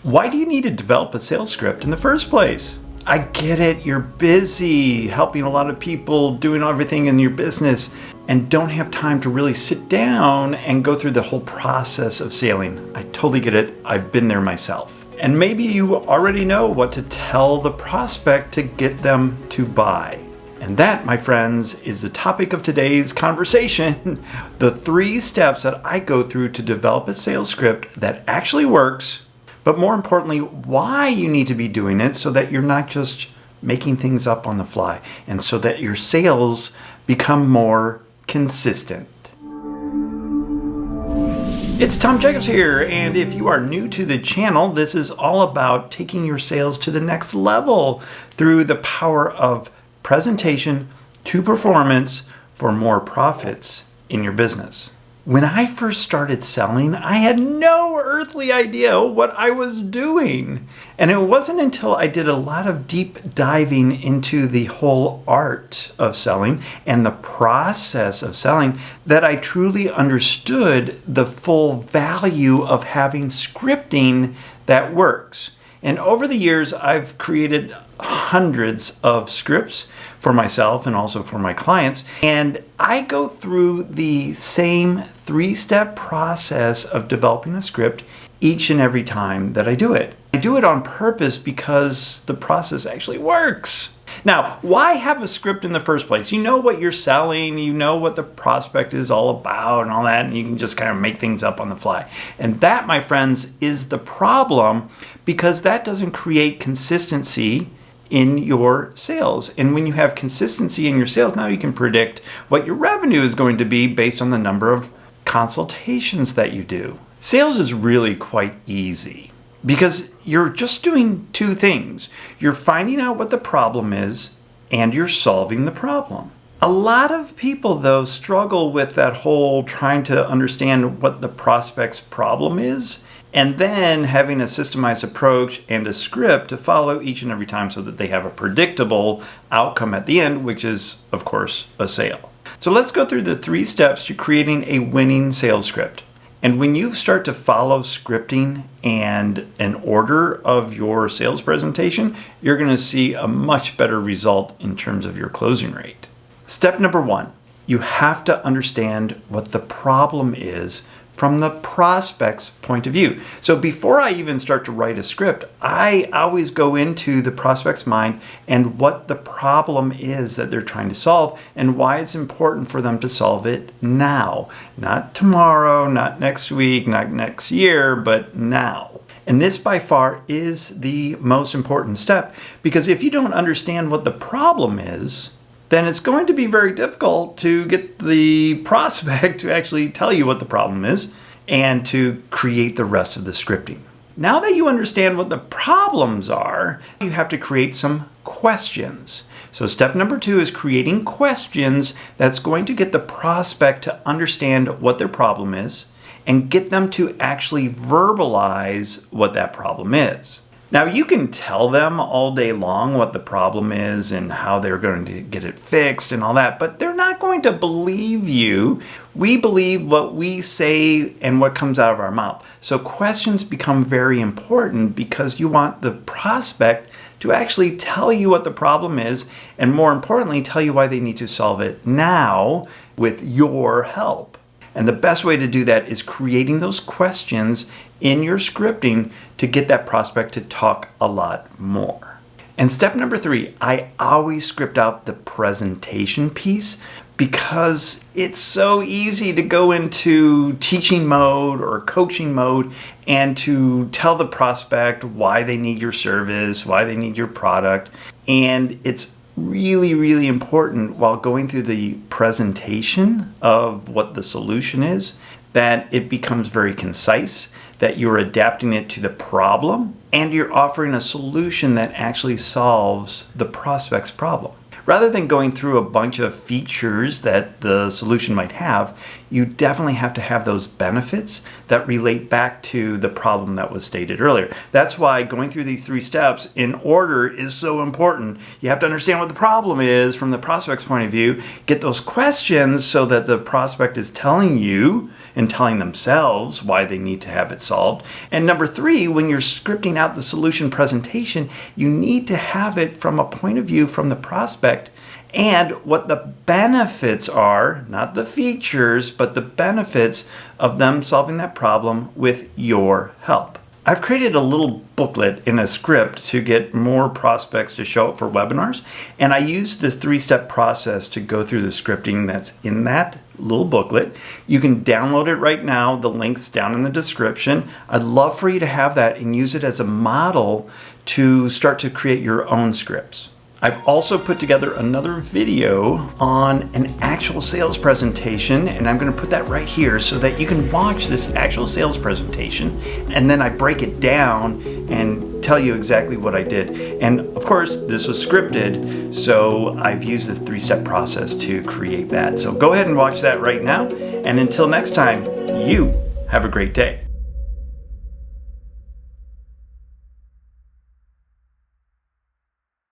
Why do you need to develop a sales script in the first place? I get it, you're busy helping a lot of people, doing everything in your business, and don't have time to really sit down and go through the whole process of selling. I totally get it. I've been there myself. And maybe you already know what to tell the prospect to get them to buy. And that, my friends, is the topic of today's conversation. The 3 steps that I go through to develop a sales script that actually works, but more importantly, why you need to be doing it so that you're not just making things up on the fly and so that your sales become more consistent. It's Tom Jackobs here, and if you are new to the channel, this is all about taking your sales to the next level through the power of presentation to performance for more profits in your business. When I first started selling, I had no earthly idea what I was doing. And it wasn't until I did a lot of deep diving into the whole art of selling and the process of selling that I truly understood the full value of having scripting that works. And over the years, I've created hundreds of scripts for myself and also for my clients. And I go through the same 3-step process of developing a script each and every time that I do it. I do it on purpose because the process actually works. Now, why have a script in the first place? You know what you're selling, you know what the prospect is all about and all that, and you can just kind of make things up on the fly. And that, my friends, is the problem, because that doesn't create consistency in your sales. And when you have consistency in your sales, now you can predict what your revenue is going to be based on the number of consultations that you do. Sales is really quite easy because you're just doing 2 things. You're finding out what the problem is and you're solving the problem. A lot of people, though, struggle with that whole trying to understand what the prospect's problem is and then having a systemized approach and a script to follow each and every time so that they have a predictable outcome at the end, which is, of course, a sale. So let's go through the 3 steps to creating a winning sales script. And when you start to follow scripting and an order of your sales presentation, you're going to see a much better result in terms of your closing rate. Step number 1, you have to understand what the problem is from the prospect's point of view. So before I even start to write a script, I always go into the prospect's mind and what the problem is that they're trying to solve and why it's important for them to solve it now. Not tomorrow, not next week, not next year, but now. And this by far is the most important step, because if you don't understand what the problem is, then it's going to be very difficult to get the prospect to actually tell you what the problem is and to create the rest of the scripting. Now that you understand what the problems are, you have to create some questions. So step number 2 is creating questions that's going to get the prospect to understand what their problem is and get them to actually verbalize what that problem is. Now, you can tell them all day long what the problem is and how they're going to get it fixed and all that, but they're not going to believe you. We believe what we say and what comes out of our mouth. So questions become very important because you want the prospect to actually tell you what the problem is and, more importantly, tell you why they need to solve it now with your help. And the best way to do that is creating those questions in your scripting to get that prospect to talk a lot more. And step number 3, I always script out the presentation piece because it's so easy to go into teaching mode or coaching mode and to tell the prospect why they need your service, why they need your product. And it's really, really important while going through the presentation of what the solution is, that it becomes very concise, that you're adapting it to the problem, and you're offering a solution that actually solves the prospect's problem. Rather than going through a bunch of features that the solution might have, you definitely have to have those benefits that relate back to the problem that was stated earlier. That's why going through these 3 steps in order is so important. You have to understand what the problem is from the prospect's point of view, get those questions so that the prospect is telling you and telling themselves why they need to have it solved. And number 3, when you're scripting out the solution presentation, you need to have it from a point of view from the prospect and what the benefits are, not the features, but the benefits of them solving that problem with your help. I've created a little booklet in a script to get more prospects to show up for webinars, and I use this 3-step process to go through the scripting that's in that little booklet. You can download it right now. The link's down in the description. I'd love for you to have that and use it as a model to start to create your own scripts. I've also put together another video on an actual sales presentation, and I'm going to put that right here so that you can watch this actual sales presentation, and then I break it down and tell you exactly what I did. And of course, this was scripted, so I've used this 3-step process to create that. So go ahead and watch that right now, and until next time, you have a great day.